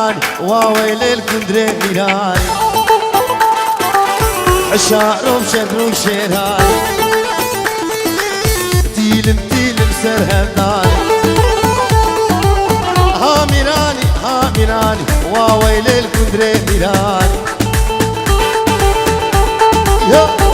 ميراني وويل الكندري ميراني عشارهم شكرو شيراني تيلم تيلم سرهمداني ها ميراني وويل الكندري ميراني يا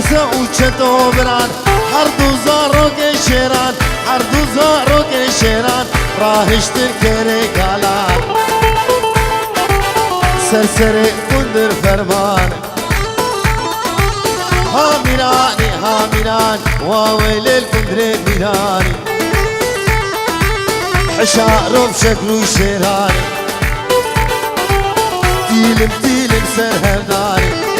حسن وچتو بران هر دو زارو که شیران هر دو زارو که شیران راهشتر کره گالان سرسر کندر فرمان ها ميراني وويل الكندر ميراني حشارو بشكلو شيراني تيلم سرهمداني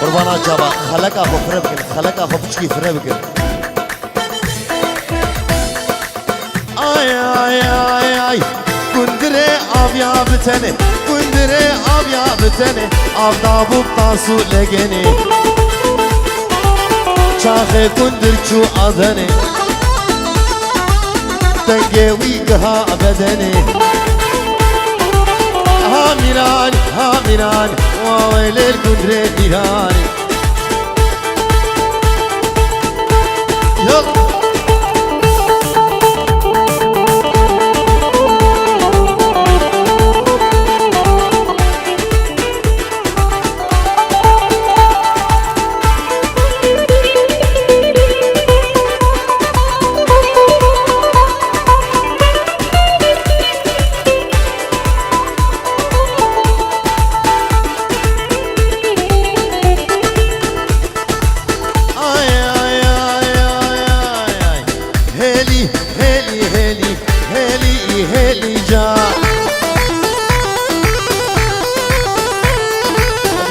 قربانا جابا خلقا بفربكن خلقا بچکی فربكن ay Kundire avya bitene Kundire avya bitene Avda bukta su legeni Çahe kundir çu adene Tenge wigaha bedene Ha mirani Wailel kundire mirani Yok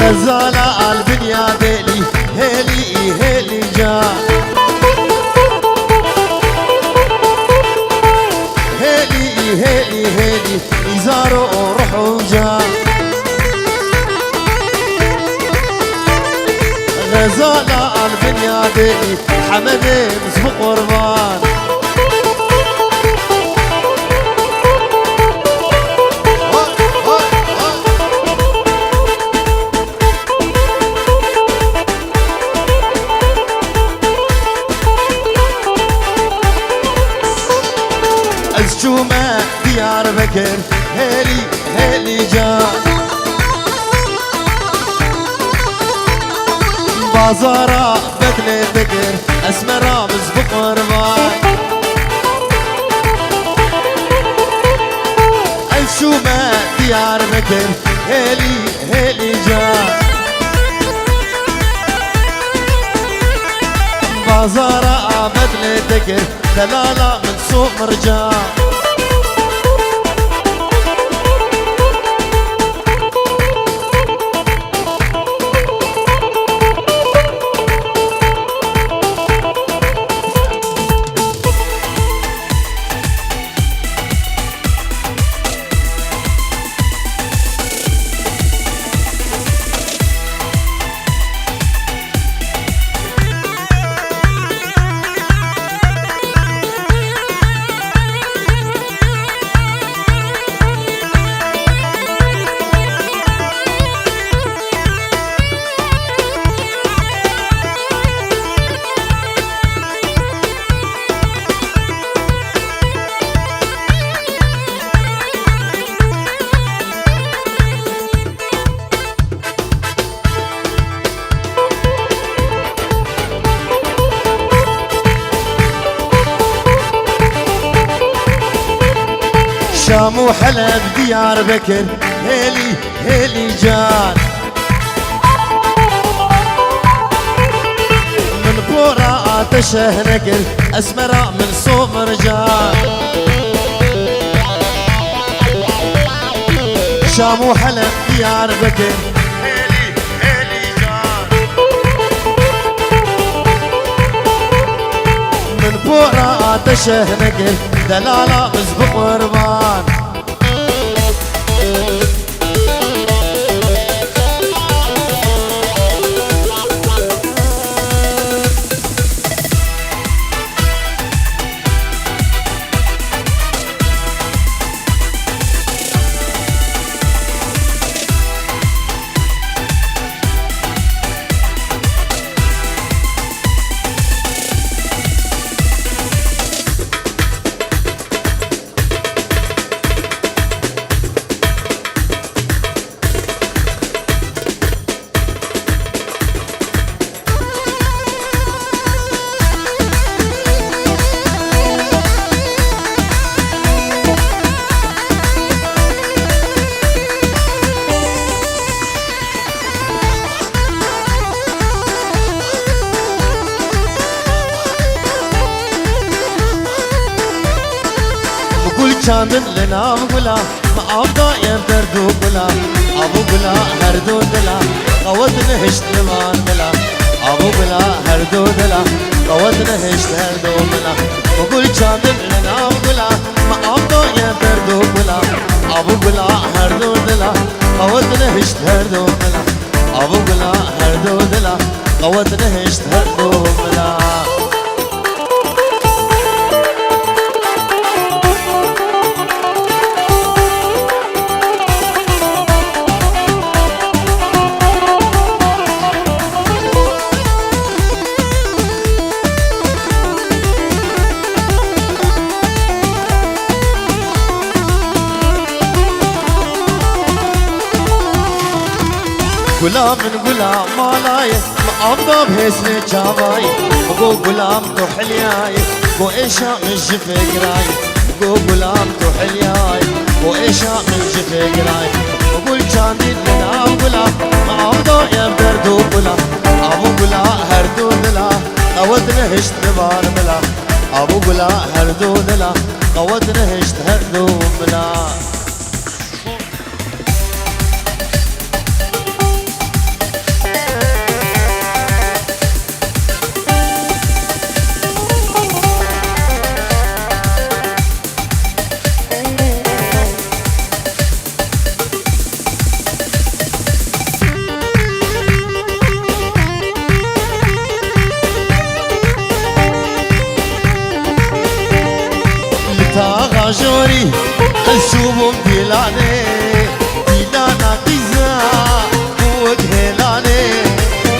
غزالة البنيا ديلي هيلي جا هيلي إزارو روحو جا غزالة البنيا ديلي حمد مسبق قربان الشومة ديار بكر هيلي جا بازارا بدل بكر اسمرا مسبق قربان الشومة ديار بكر هيلي جا بازارا بدل بكر دلالة من سوق مرجان شام وحلب ديار بكر هيلي هيلي جان من بورا آتشه نقل أسمرا من صوب مرجان شام وحلب ديار بكر هيلي هيلي جان من بورا آتشه نقل دلالة مزبق وربان چاندن لنا بقولا ما أبدا يبدردو بقولا أبو بلا هردو دلا قوت نهشت لمان بلا أبو بلا هردو دلا قوت نهشت هردو بلا بقول چاندن لنا بقولا ما أبدا يبدردو بقولا أبو بلا هردو دلا قوت نهشت هردو بلا أبو بلا هردو دلا قوت نهشت هردو بلا غلام من غلام مالاي ما أبدا بهسني جاواي وقو غلام تو حلياي قو إيشا من جفك راي قو غلام تو حلياي قو إيشا من جفك راي وقول جاندي لنا غلام ما أبدا يبدردو غلام أبو غلا هردو دلا قوت نهشت بار بلا أبو غلا هردو دلا قوت نهشت هردو بلا جوري الشوم ديلاني ديلانا قيزا وجهلاني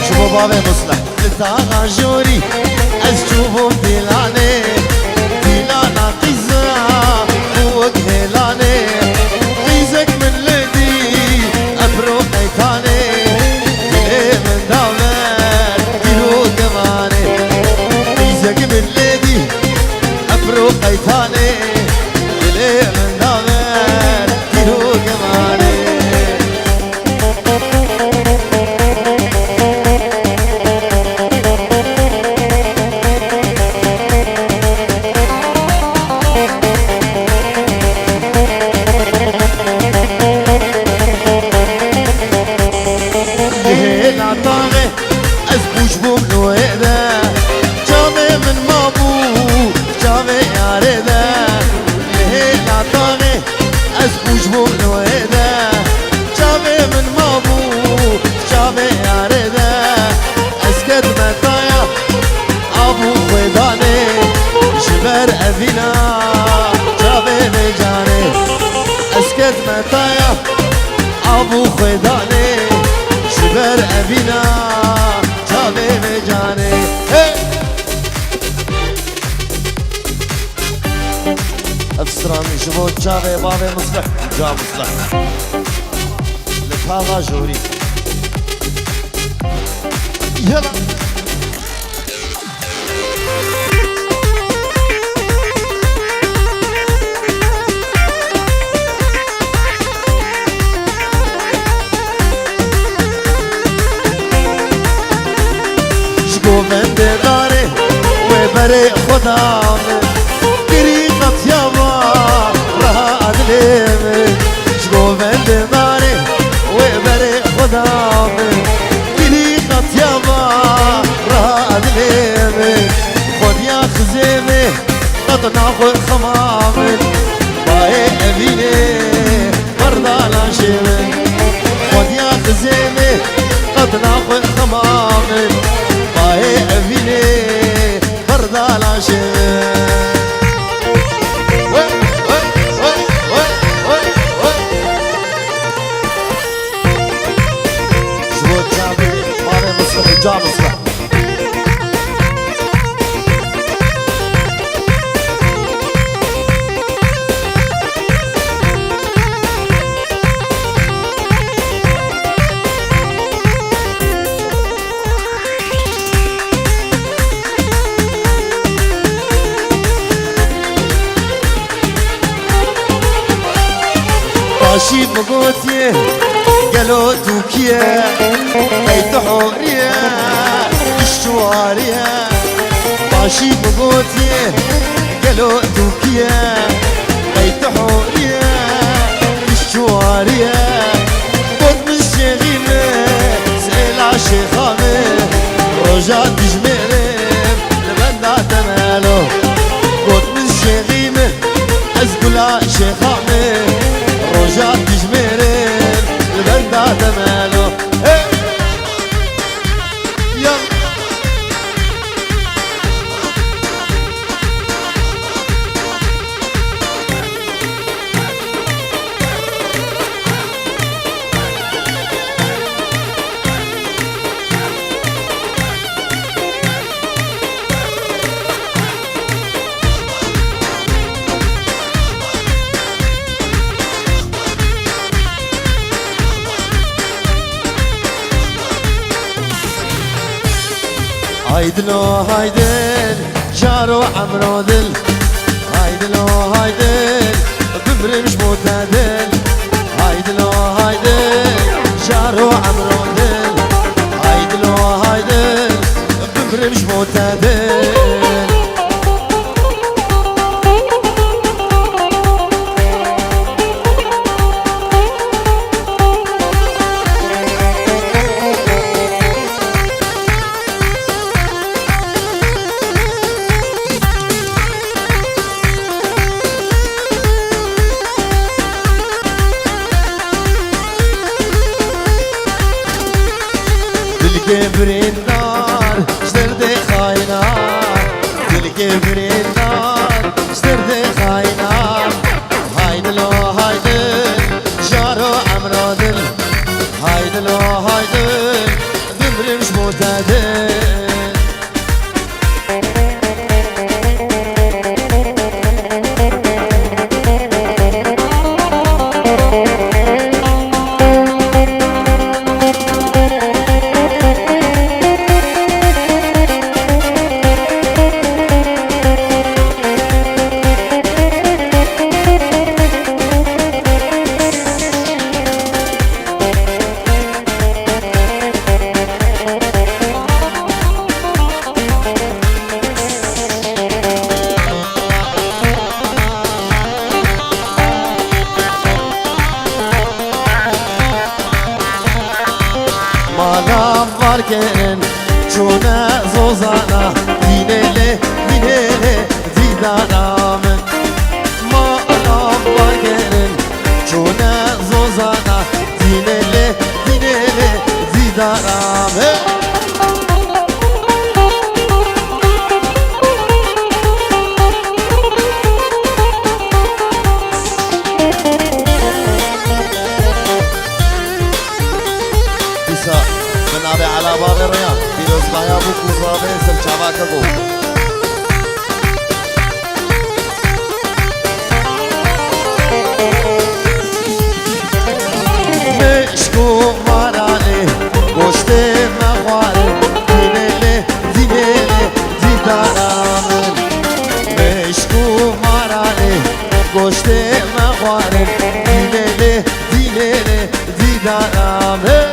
شوفوا بابي مصلح لتاغا جوري الشوم ديلاني ديلانا قيزا وجهلاني قيزك من لدي أبرو قيتاني دلي من دولار ديرو كماني قيزك من لدي أبرو قيتاني من دامر تيرو كماني لهلا طاغي أزبوش بوم هذا جامي من مابو جامي ياردا لهلا طاغي أزبوش بوم هذا جامي من مابو جامي ياردا أسكت متايا أبو خداني جبر أبينا جامي بجاني أسكت متايا أبو خداني جبر أبينا جامي بجاني أفسران جبوت جامي بابي مصلح جا مصلح لتاغا جوري يلا بري خدام قريقة يابا رها أدليم شكو بند ماري وبري خدام قريقة يابا رها أدليم خد يا خزيمي قد ناخذ خمام باي أبيني مرضى شيمي خد يا خزيمي قد ناخذ خمام باي أبيني مرضى شيمي شو تجابي ماري مصلح جاب مصلح ماشي بقوتي قالوا توكيا بيت حوريا الشواريا ماشي بقوتي قالوا توكيا بيت حوريا الشواريا قد من الشيخيمة سئل عالشيخامة رجعت جميرم لبدا تمالو قد من الشيخيمة أزقل عالشيخامة رجعت جميرين البلدة تمالو يلا هايدلو هايدل جارو عمرو دل هايدلو هايدل بمري مش معتدل هايدلو هايدل جارو عمرو دل هايدلو هايدل بمري مش معتدل كبر النار اشترد خاينة كبر النار اشترد خاينة هايدلو هايدل جارو عمرو دل هايدلو هايدل دمري مش معتدل مالام varken çuna zozana dinele dinele didanamın Malam varken çuna zozana dinele dinele didanamın من على باب الريان فيروز بايا بوكو زرابي سلشابا كاكو مشكو ماراني goşte mağvarım dinele dinele didanamın meşku marane goşte mağvarım dinele dinele didanamın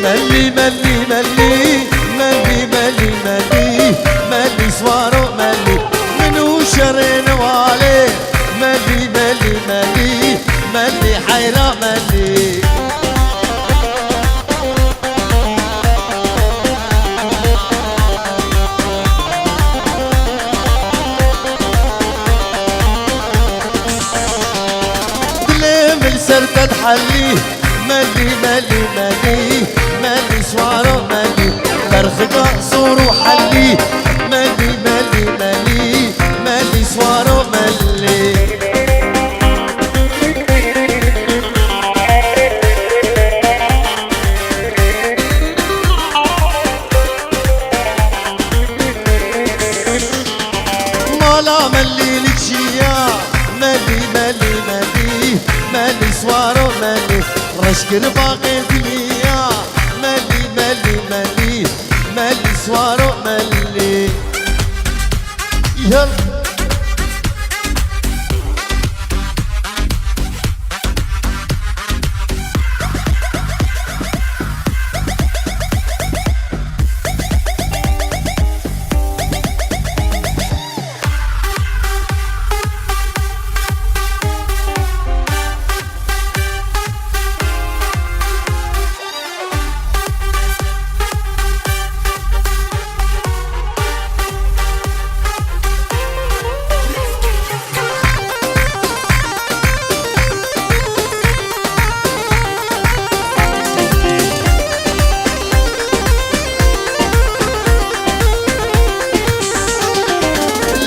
ملي ملي ملي ملي ملي ملي ملي سوارو ملي منو شرين والي ملي ملي ملي ملي حيرة ملي دلي سرت تحلي ملي ملي ملي ملي سوارو ملي برخ قصور وحلي ملي ملي ملي ملي سوارو ملي مالا ملي لجيا ملي ملي ملي ملي سوارو ملي رشك باقي دنيا ملي ملي ملي ملي سوارو ملي يلا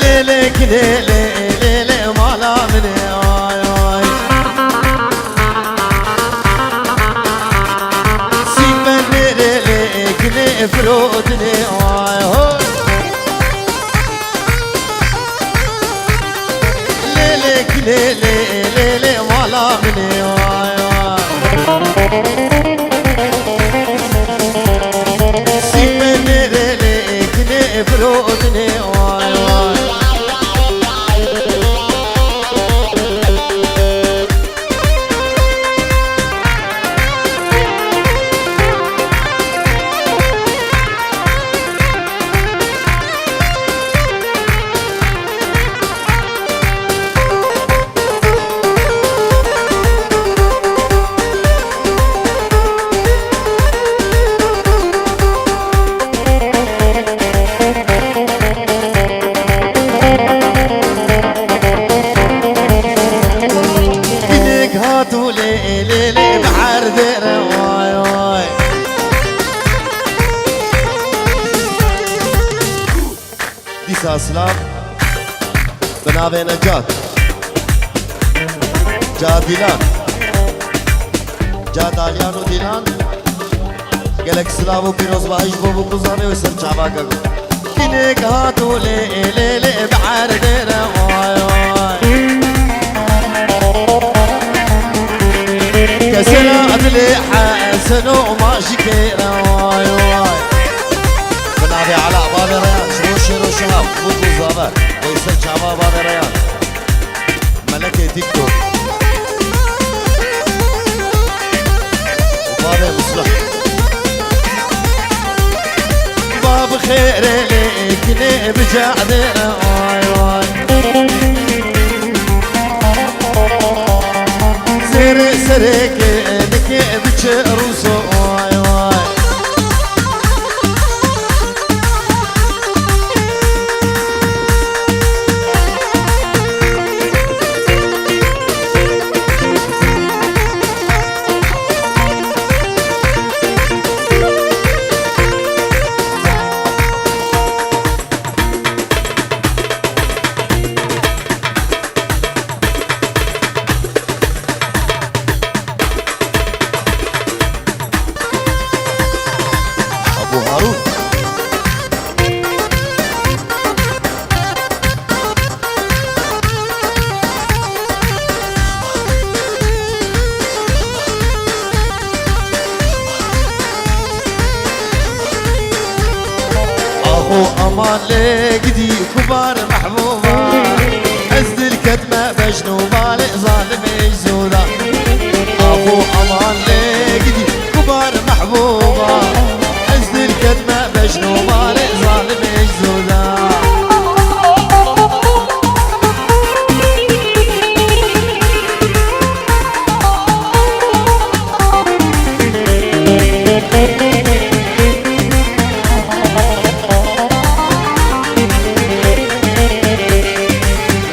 ليلك ليلي ليلي مالا مني واي واي سيبني ليلك لي فرودني واي واي ليلك ليلي ليلي مالا مني واي واي سيبني ليلك لي فرودني واي واي هاتوا لي لي لي بحر ذئر واي واي ديسا اسلام بنابي نجات جا ديلان جا داليان وديلان قالك سلام وبيروز بايش بابو قزاني ويسر شعباك كينيك هاتوا لي لي لي بحر ذئر واي واي كسرة عدلي حسن وما شكيرة واي واي بنادي على باب ريان شروش شهاب بوكو زابر ويسر شعبا باب ريان ملكي تيك توك وباب مصلح باب خير ليك لي بجعدنا واي واي سرك لك بشروس واي واي امان لقدي كبار محبوبة حزد الكتمة مجنوبة لظالم الزودا ابو امان لقدي كبار محبوبة شنو مالي ظالم الزودا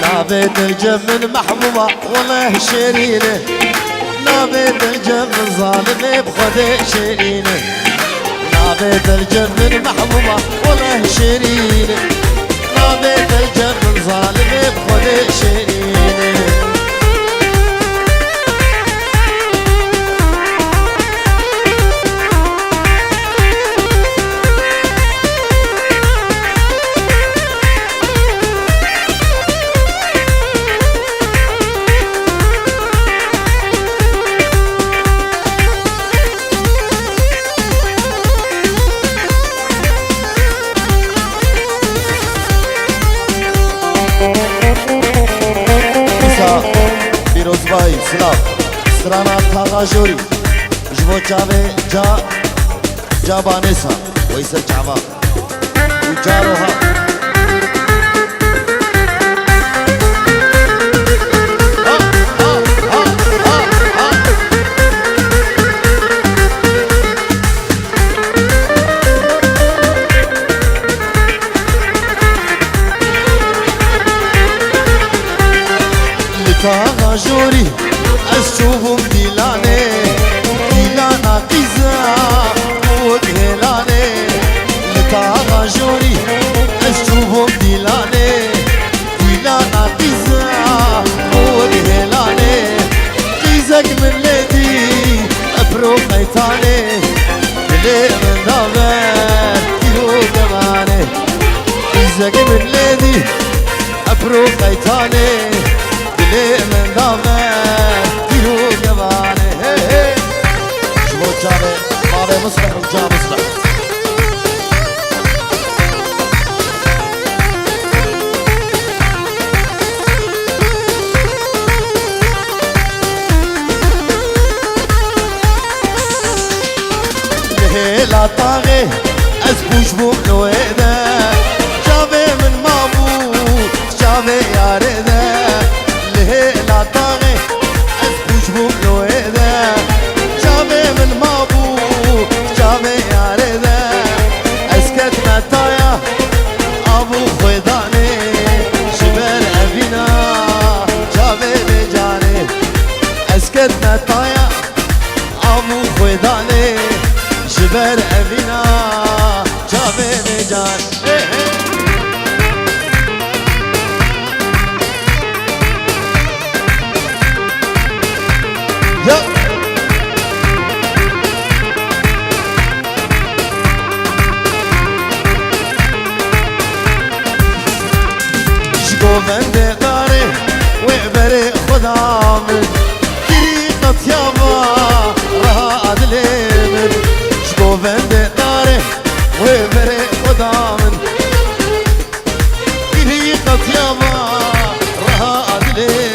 نابت الجمل محبوبة والله شرينة نابت الجمل ظالم بخد شرينة نابت الجمل محبوبة والله شرينة نابت الجمل ظالم بخد شرينة Pirozbay, Slav, strana Tagajuri, Jvochave, Jabanesa, Oisa Java, Ujaroha. Tagajuri, أشوفهم ديلاني ديلانا قيزة ودهلاني لتاغاجوري أشوفهم ديلاني ديلانا قيزة ودهلاني قيزك من ليدي أبرو قيتاني لي من دابر كيلو كماني قيزك من ليدي أبرو قيتاني لي من دابر كيلو كماني شبو جابي بابي مصبح وجاب مصبح لا طاغي اسبوش بوكلويدا جابي من مابو جابي يا ريدا ليه لا طاغي اسبوش بوكلويدا جابي من مابو جابي يا ريدا اسكت متايا ابو خيداني شبل ابينا جابي بجاني اسكت متايا ابو خيداني شبر أبينا جابي جان يا شكو بند داري وعبري خدا من طريقة يابا رها أدلي بند داره وبري قدامن إلي قد يابا رها أدلي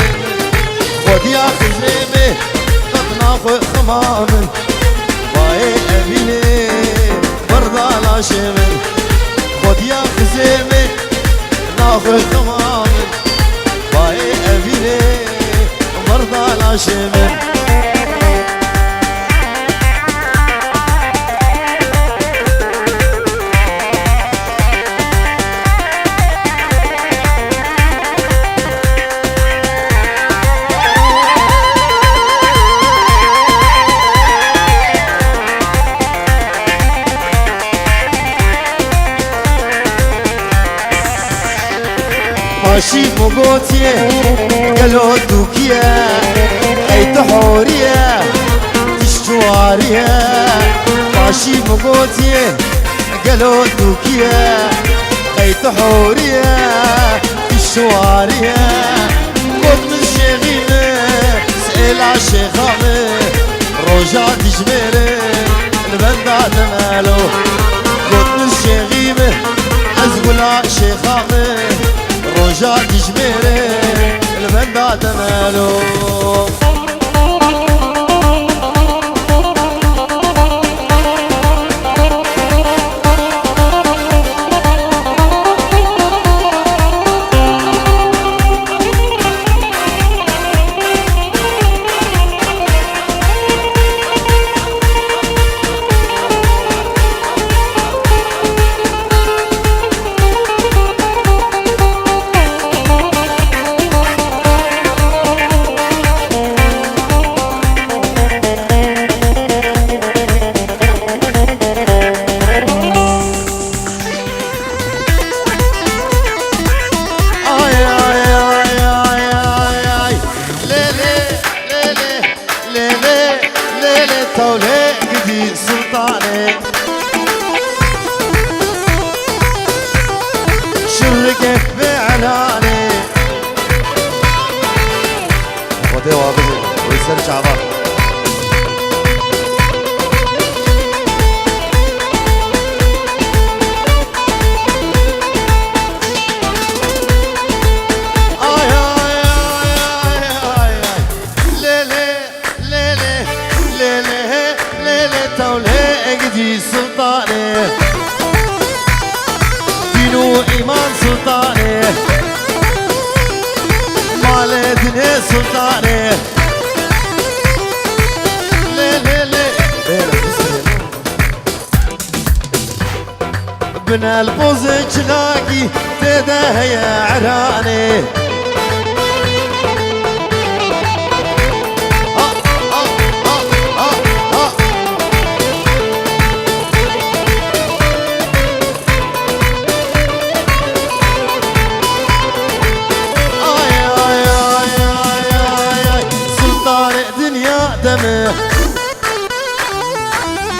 خد يا خزيمي قد ناخذ خمامن باي أبيني برضا لا شمن خد يا خزيمي ناخذ خمامن باي أبيني برضا لا شمن ماشي موجوتيه قالوا دوكيه اي تحوريه تشتواريه ماشي موجوتيه قالوا دوكيه اي تحوريه تشتواريه قد من شيخيمه سئل عالشيخامه رجع تجميره البندع تمالو قد من شيخيمه ازقل عالشيخامه رجع تجميري البندع تمالو سلطاني شركك بإعلاني وطي واضح ويسر شعبان سلطاني دين وإيمان سلطاني مال دنيا سلطاني لي لي لي بن البوز جلاقي تده يا عراني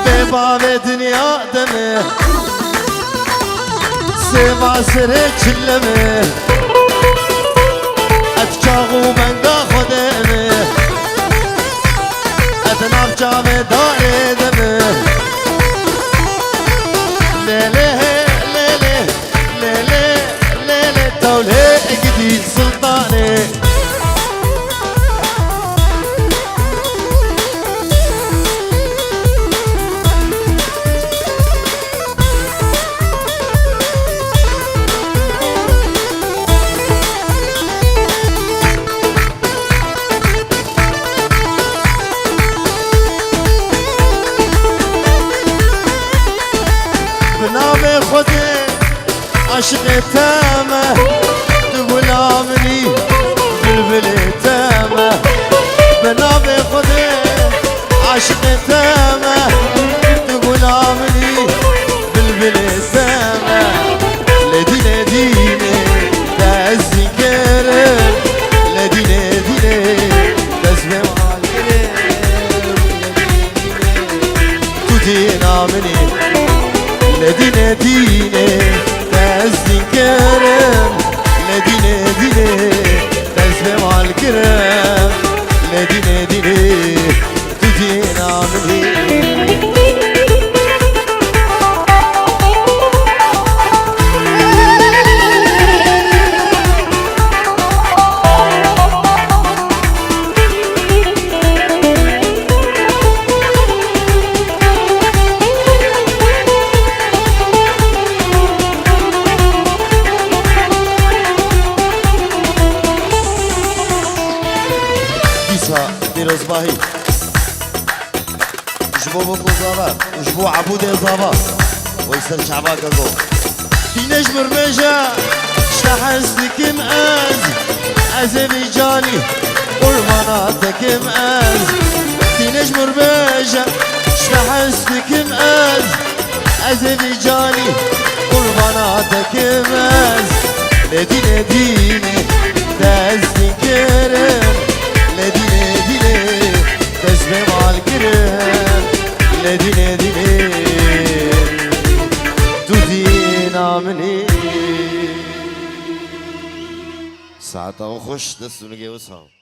بباب دنيا دمه سما سره چلمه اتچاغو منگا خودمه اتنام چاوه داره دمه لیله لیله لیله لیله توله اگدی سلطانه بنام خودي عشق تامه تقول آمني بلبل تامه بنام خودي عشق تامه تقول آمني بلبل تامه لدينا ديني تعزي كرم لدينا ديني تزمي معالكرم تدين آمني لدينا ديني تزين كرم لدينا ديني تزبي مع الكرم لدينا ديني تدين عملي روزباهي جبو بوكو زابا وجبو عبود زابا ويسر شعباك اكو دينش برمجا شحستك مأز أزربيجاني قرماناتك مأز دينش برمجا شحستك مأز أزربيجاني قرماناتك مأز لدينا ديني تازدين كرم لدينا ديني تزمي مع الكرم لدينا ديني تدينا مني ساعتها وخش دستو نجي وصها